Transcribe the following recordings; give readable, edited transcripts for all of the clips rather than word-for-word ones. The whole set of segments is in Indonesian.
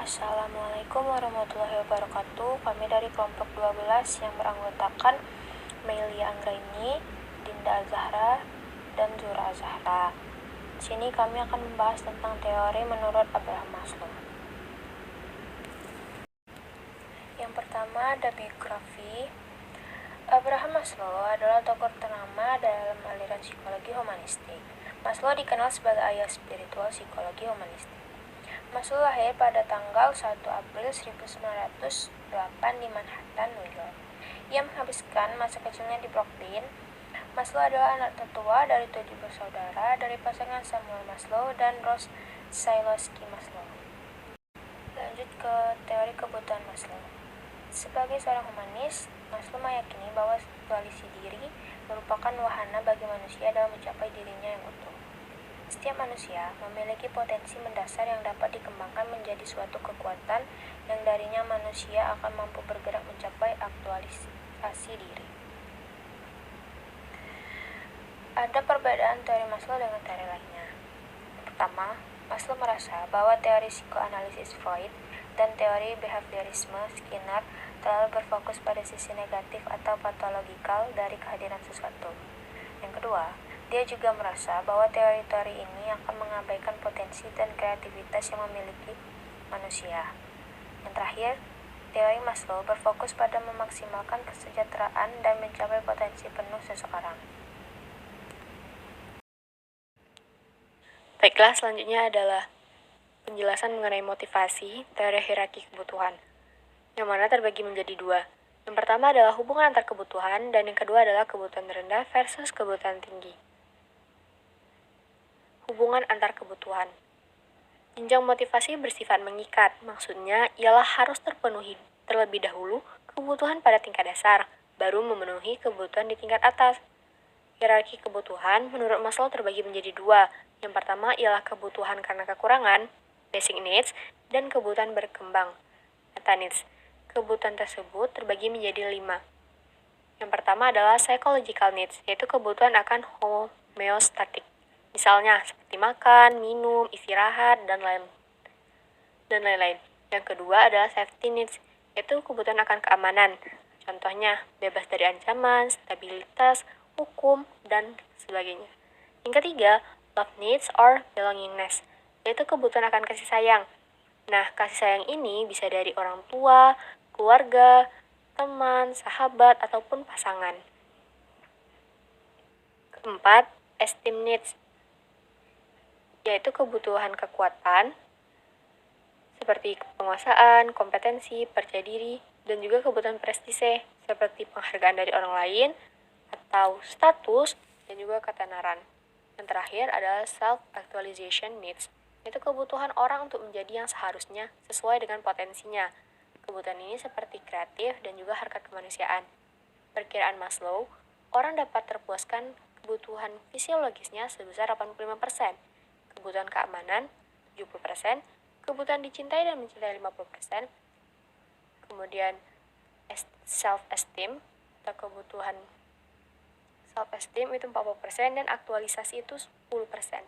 Assalamualaikum warahmatullahi wabarakatuh. Kami dari kelompok 12 yang beranggotakan Melia Anggraini, Dinda Zahra, dan Zura Zahra. Di sini kami akan membahas tentang teori menurut Abraham Maslow. Yang pertama ada biografi. Abraham Maslow adalah tokoh ternama dalam aliran psikologi humanistik. Maslow dikenal sebagai ayah spiritual psikologi humanistik. Maslow lahir pada tanggal 1 April 1908 di Manhattan, New York. Ia menghabiskan masa kecilnya di Brooklyn. Maslow adalah anak tertua dari 7 bersaudara dari pasangan Samuel Maslow dan Rose Zalewski Maslow. Lanjut ke teori kebutuhan Maslow. Sebagai seorang humanis, Maslow meyakini bahwa situasi diri merupakan wahana bagi manusia dalam mencapai dirinya yang utuh. Setiap manusia memiliki potensi mendasar yang dapat dikembangkan menjadi suatu kekuatan yang darinya manusia akan mampu bergerak mencapai aktualisasi diri. Ada perbedaan teori Maslow dengan teori lainnya. Pertama, Maslow merasa bahwa teori psikoanalisis Freud dan teori behaviorisme Skinner terlalu berfokus pada sisi negatif atau patologikal dari kehadiran sesuatu. Yang kedua, dia juga merasa bahwa teori-teori ini akan mengabaikan potensi dan kreativitas yang memiliki manusia. Yang terakhir, teori Maslow berfokus pada memaksimalkan kesejahteraan dan mencapai potensi penuh seseorang. Baiklah, selanjutnya adalah penjelasan mengenai motivasi teori hierarki kebutuhan, yang mana terbagi menjadi dua. Yang pertama adalah hubungan antar kebutuhan, dan yang kedua adalah kebutuhan rendah versus kebutuhan tinggi. Hubungan antar kebutuhan. Jenjang motivasi bersifat mengikat, maksudnya ialah harus terpenuhi terlebih dahulu kebutuhan pada tingkat dasar, baru memenuhi kebutuhan di tingkat atas. Hierarki kebutuhan menurut Maslow terbagi menjadi dua. Yang pertama ialah kebutuhan karena kekurangan, basic needs, dan kebutuhan berkembang, meta needs. Kebutuhan tersebut terbagi menjadi 5. Yang pertama adalah psychological needs, yaitu kebutuhan akan homeostatik. Misalnya seperti makan, minum, istirahat, dan lain-lain. Yang kedua adalah safety needs, yaitu kebutuhan akan keamanan. Contohnya bebas dari ancaman, stabilitas, hukum, dan sebagainya. Yang ketiga, love needs or belongingness, yaitu kebutuhan akan kasih sayang. Nah, kasih sayang ini bisa dari orang tua, keluarga, teman, sahabat, ataupun pasangan. Keempat, esteem needs, yaitu kebutuhan kekuatan seperti penguasaan, kompetensi, percaya diri, dan juga kebutuhan prestise seperti penghargaan dari orang lain atau status dan juga ketenaran. Yang terakhir adalah self-actualization needs, yaitu kebutuhan orang untuk menjadi yang seharusnya sesuai dengan potensinya. Kebutuhan ini seperti kreatif dan juga harkat kemanusiaan. Perkiraan Maslow, orang dapat terpuaskan kebutuhan fisiologisnya sebesar 85%, kebutuhan keamanan 70%, kebutuhan dicintai dan mencintai 50%, kemudian self-esteem atau kebutuhan self-esteem itu 40% dan aktualisasi itu 10%.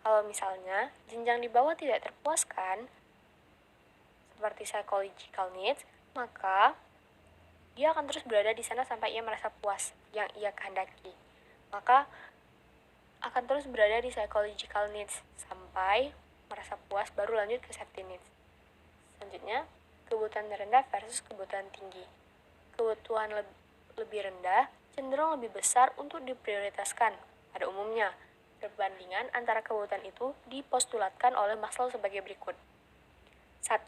Kalau misalnya jenjang di bawah tidak terpuaskan seperti psychological needs, maka dia akan terus berada di sana sampai ia merasa puas yang ia kehendaki. Maka akan terus berada di psychological needs sampai merasa puas, baru lanjut ke safety needs. Selanjutnya, kebutuhan rendah versus kebutuhan tinggi. Kebutuhan lebih rendah cenderung lebih besar untuk diprioritaskan. Pada umumnya, perbandingan antara kebutuhan itu dipostulatkan oleh Maslow sebagai berikut. 1.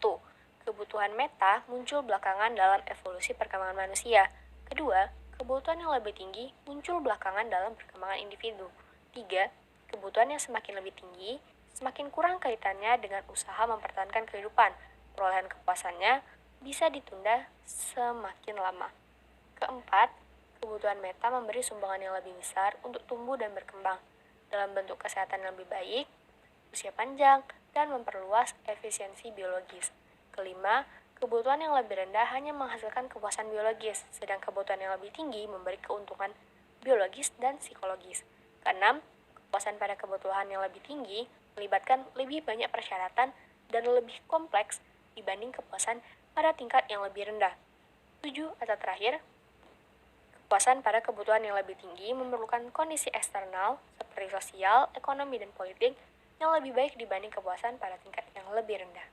Kebutuhan meta muncul belakangan dalam evolusi perkembangan manusia. Kedua, kebutuhan yang lebih tinggi muncul belakangan dalam perkembangan individu. 3. Kebutuhan yang semakin lebih tinggi, semakin kurang kaitannya dengan usaha mempertahankan kehidupan. Perolehan kepuasannya bisa ditunda semakin lama. Keempat, kebutuhan meta memberi sumbangan yang lebih besar untuk tumbuh dan berkembang dalam bentuk kesehatan yang lebih baik, usia panjang, dan memperluas efisiensi biologis. Kelima, kebutuhan yang lebih rendah hanya menghasilkan kepuasan biologis, sedang kebutuhan yang lebih tinggi memberi keuntungan biologis dan psikologis. Keenam, kepuasan pada kebutuhan yang lebih tinggi melibatkan lebih banyak persyaratan dan lebih kompleks dibanding kepuasan pada tingkat yang lebih rendah. 7. Atau terakhir, kepuasan pada kebutuhan yang lebih tinggi memerlukan kondisi eksternal seperti sosial, ekonomi, dan politik yang lebih baik dibanding kepuasan pada tingkat yang lebih rendah.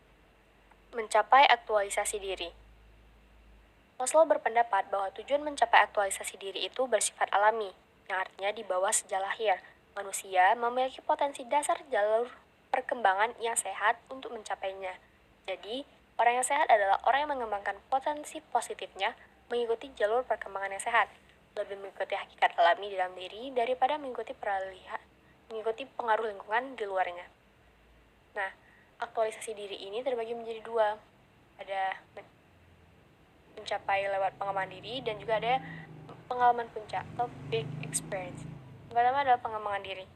Mencapai aktualisasi diri. Maslow berpendapat bahwa tujuan mencapai aktualisasi diri itu bersifat alami, yang artinya di bawah sejak lahir. Manusia memiliki potensi dasar jalur perkembangan yang sehat untuk mencapainya. Jadi, orang yang sehat adalah orang yang mengembangkan potensi positifnya mengikuti jalur perkembangan yang sehat, lebih mengikuti hakikat alami di dalam diri daripada mengikuti pengaruh lingkungan di luarnya. Nah, aktualisasi diri ini terbagi menjadi dua. Ada mencapai lewat pengembangan diri dan juga ada pengalaman puncak atau big experience. Yang pertama adalah pengembangan diri.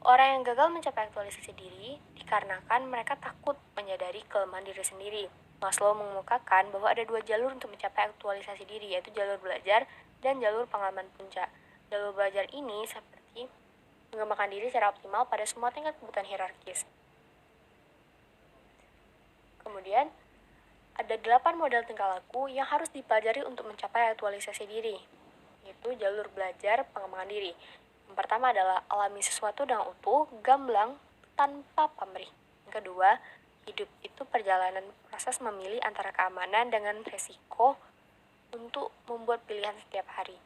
Orang yang gagal mencapai aktualisasi diri dikarenakan mereka takut menyadari kelemahan diri sendiri. Maslow mengemukakan bahwa ada dua jalur untuk mencapai aktualisasi diri, yaitu jalur belajar dan jalur pengalaman puncak. Jalur belajar ini seperti mengembangkan diri secara optimal pada semua tingkat kebutuhan hierarkis. Kemudian, ada 8 model tingkah laku yang harus dipelajari untuk mencapai aktualisasi diri, yaitu jalur belajar pengembangan diri. Yang pertama adalah alami sesuatu dengan utuh, gamblang, tanpa pamrih. Yang kedua, hidup itu perjalanan proses memilih antara keamanan dengan resiko untuk membuat pilihan setiap hari.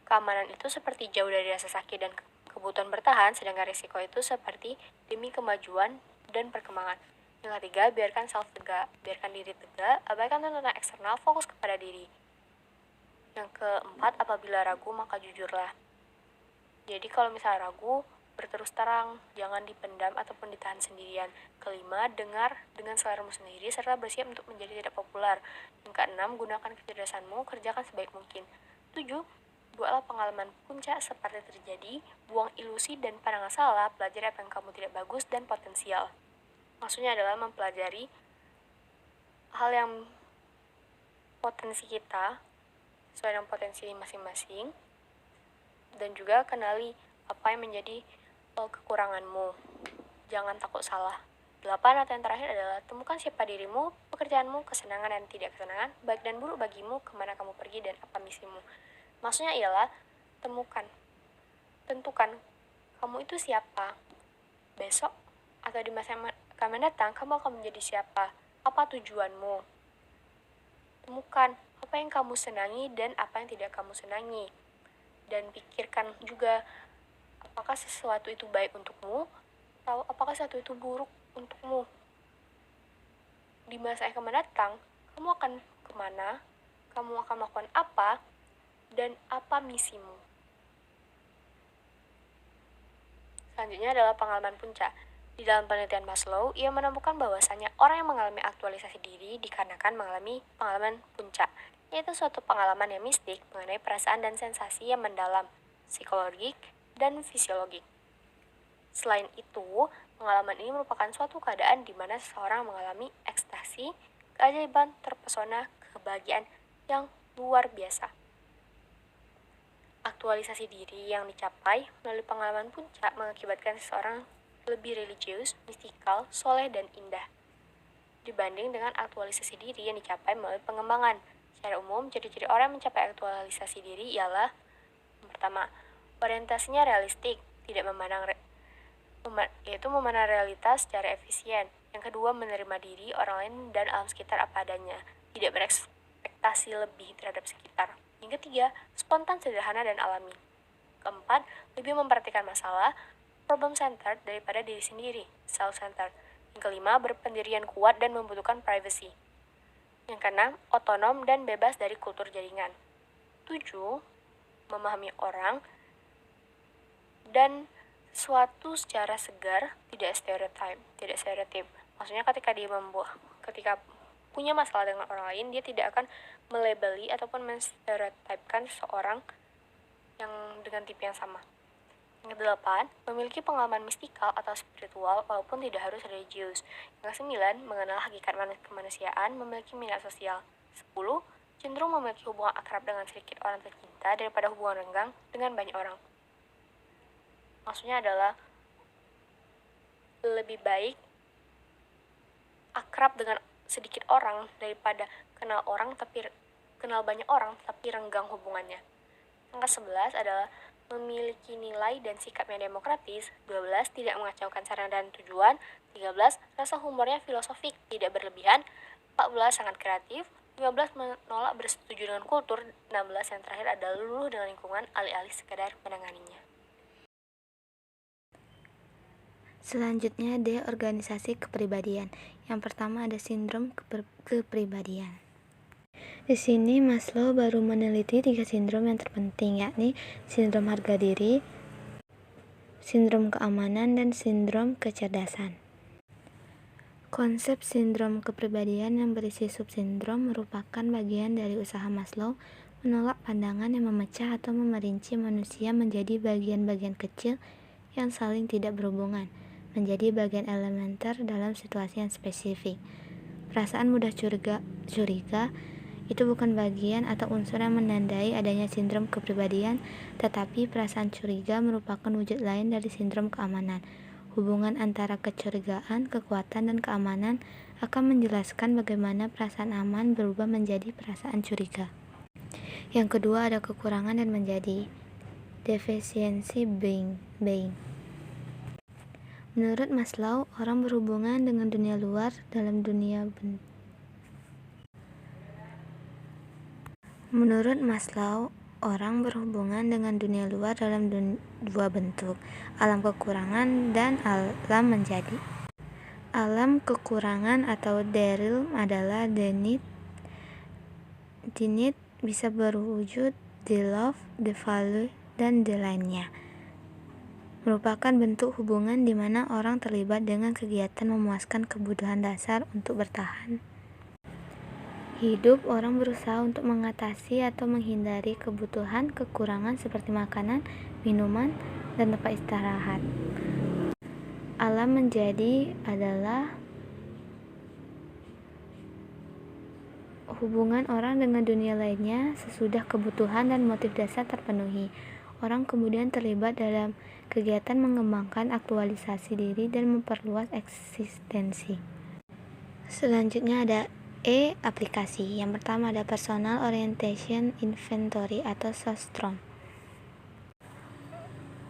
Keamanan itu seperti jauh dari rasa sakit dan kebutuhan bertahan, sedangkan resiko itu seperti demi kemajuan dan perkembangan. Yang ketiga, biarkan self tegak, biarkan diri tegak, abaikan tuntutan eksternal, fokus kepada diri. Yang keempat, apabila ragu maka jujurlah. Jadi kalau misalnya ragu, berterus terang, jangan dipendam ataupun ditahan sendirian. Kelima, dengar dengan seleramu sendiri serta bersiap untuk menjadi tidak populer. Yang keenam, gunakan kecerdasanmu, kerjakan sebaik mungkin. 7. Buatlah pengalaman puncak seperti terjadi, buang ilusi dan pandangan salah, pelajari apa yang kamu tidak bagus dan potensial. Maksudnya adalah mempelajari hal yang potensi kita sesuai dengan potensi masing-masing dan juga kenali apa yang menjadi kekuranganmu. Jangan takut salah. 8 atau yang terakhir adalah temukan siapa dirimu, pekerjaanmu, kesenangan dan tidak kesenangan, baik dan buruk bagimu, kemana kamu pergi dan apa misimu. Maksudnya ialah tentukan kamu itu siapa. Besok atau di masa yang akan mendatang, kamu akan menjadi siapa? Apa tujuanmu? Temukan apa yang kamu senangi dan apa yang tidak kamu senangi. Dan pikirkan juga apakah sesuatu itu baik untukmu atau apakah sesuatu itu buruk untukmu. Di masa yang akan mendatang, kamu akan kemana? Kamu akan melakukan apa? Dan apa misimu? Selanjutnya adalah pengalaman puncak. Di dalam penelitian Maslow, ia menemukan bahwasannya orang yang mengalami aktualisasi diri dikarenakan mengalami pengalaman puncak, yaitu suatu pengalaman yang mistik mengenai perasaan dan sensasi yang mendalam, psikologik, dan fisiologik. Selain itu, pengalaman ini merupakan suatu keadaan di mana seseorang mengalami ekstasi, keajaiban, terpesona, kebahagiaan yang luar biasa. Aktualisasi diri yang dicapai melalui pengalaman puncak mengakibatkan seseorang lebih religius, mistikal, soleh, dan indah dibanding dengan aktualisasi diri yang dicapai melalui pengembangan. Secara umum, ciri-ciri orang yang mencapai aktualisasi diri ialah yang pertama, orientasinya realistik, tidak yaitu memandang realitas secara efisien. Yang kedua, menerima diri, orang lain, dan alam sekitar apa adanya, tidak berekspektasi lebih terhadap sekitar. Yang ketiga, spontan, sederhana, dan alami. Keempat, lebih memperhatikan masalah, problem-centered daripada diri sendiri, self-centered. Yang kelima, berpendirian kuat dan membutuhkan privacy. Yang keenam, otonom dan bebas dari kultur jaringan. 7. Memahami orang dan sesuatu secara segar, tidak stereotip. Maksudnya ketika punya masalah dengan orang lain, dia tidak akan melabeli ataupun menstereotipkan seseorang yang dengan tipe yang sama. Yang kedelapan, memiliki pengalaman mistikal atau spiritual walaupun tidak harus religius. Yang kesembilan, mengenal hakikat kemanusiaan, memiliki minat sosial. 10. Cenderung memiliki hubungan akrab dengan sedikit orang tercinta daripada hubungan renggang dengan banyak orang. Maksudnya adalah lebih baik akrab dengan sedikit orang daripada kenal banyak orang tapi renggang hubungannya. Angka 11 adalah memiliki nilai dan sikap yang demokratis. 12 tidak mengacaukan cara dan tujuan. 13 rasa humornya filosofik, tidak berlebihan. 14 sangat kreatif. 15 menolak bersetuju dengan kultur. 16 yang terakhir adalah luluh dengan lingkungan alih-alih sekadar menanganinya. Selanjutnya D. Organisasi kepribadian. Yang pertama ada sindrom kepribadian. Di sini Maslow baru meneliti 3 sindrom yang terpenting, yakni sindrom harga diri, sindrom keamanan, dan sindrom kecerdasan. Konsep sindrom kepribadian yang berisi subsindrom merupakan bagian dari usaha Maslow menolak pandangan yang memecah atau memerinci manusia menjadi bagian-bagian kecil yang saling tidak berhubungan, menjadi bagian elementer dalam situasi yang spesifik. Perasaan mudah curiga itu bukan bagian atau unsur yang menandai adanya sindrom kepribadian, tetapi perasaan curiga merupakan wujud lain dari sindrom keamanan. Hubungan antara kecurigaan, kekuatan, dan keamanan akan menjelaskan bagaimana perasaan aman berubah menjadi perasaan curiga. Yang kedua ada kekurangan dan menjadi deficiency being. Menurut Maslow, orang berhubungan dengan dunia luar dalam dua bentuk, alam kekurangan dan alam menjadi. Alam kekurangan atau the realm adalah the need. The need bisa berwujud the love, the value, dan the lainnya. Merupakan bentuk hubungan di mana orang terlibat dengan kegiatan memuaskan kebutuhan dasar untuk bertahan hidup. Orang berusaha untuk mengatasi atau menghindari kebutuhan kekurangan seperti makanan, minuman, dan tempat istirahat. Alam menjadi adalah hubungan orang dengan dunia lainnya sesudah kebutuhan dan motif dasar terpenuhi. Orang kemudian terlibat dalam kegiatan mengembangkan aktualisasi diri dan memperluas eksistensi. Selanjutnya ada E. Aplikasi. Yang pertama ada Personal Orientation Inventory atau SOSTROM.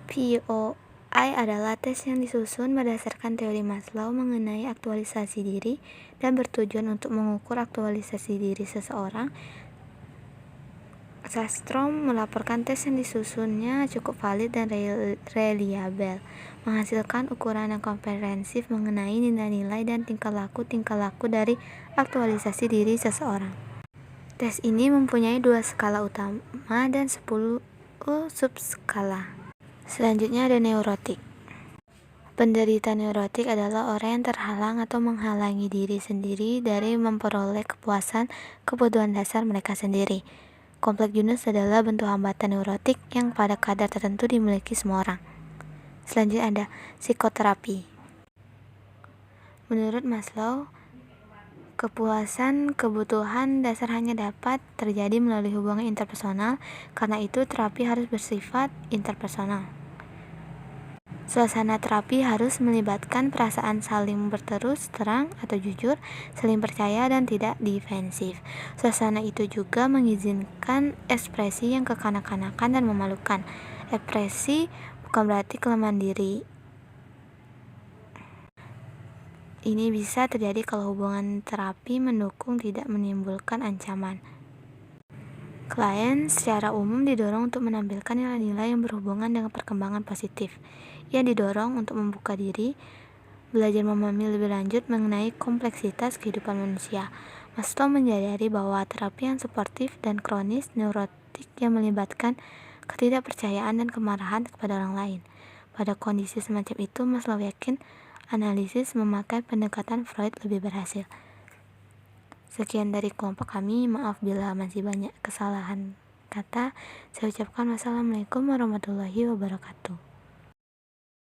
POI adalah tes yang disusun berdasarkan teori Maslow mengenai aktualisasi diri dan bertujuan untuk mengukur aktualisasi diri seseorang. SOSTROM melaporkan tes yang disusunnya cukup valid dan reliabel, menghasilkan ukuran yang komprehensif mengenai nilai-nilai dan tingkah laku dari aktualisasi diri seseorang. Tes ini mempunyai 2 skala utama dan 10 subskala. Selanjutnya ada neurotik. Penderita neurotik adalah orang yang terhalang atau menghalangi diri sendiri dari memperoleh kebutuhan dasar mereka sendiri. Kompleks Yunus adalah bentuk hambatan neurotik yang pada kadar tertentu dimiliki semua orang. Selanjutnya ada psikoterapi. Menurut Maslow, kepuasan kebutuhan dasar hanya dapat terjadi melalui hubungan interpersonal, karena itu terapi harus bersifat interpersonal. Suasana terapi harus melibatkan perasaan saling berterus terang atau jujur, saling percaya, dan tidak defensif. Suasana itu juga mengizinkan ekspresi yang kekanak-kanakan dan memalukan. Ekspresi bukan berarti kelemahan diri. Ini bisa terjadi kalau hubungan terapi mendukung tidak menimbulkan ancaman. Klien secara umum didorong untuk menampilkan nilai-nilai yang berhubungan dengan perkembangan positif. Ia didorong untuk membuka diri, belajar memahami lebih lanjut mengenai kompleksitas kehidupan manusia. Maslow menyadari bahwa terapi yang suportif dan kronis neurotik yang melibatkan ketidakpercayaan dan kemarahan kepada orang lain. Pada kondisi semacam itu, Maslow yakin analisis memakai pendekatan Freud lebih berhasil. Sekian dari kelompok kami, maaf bila masih banyak kesalahan kata. Saya ucapkan wassalamualaikum warahmatullahi wabarakatuh.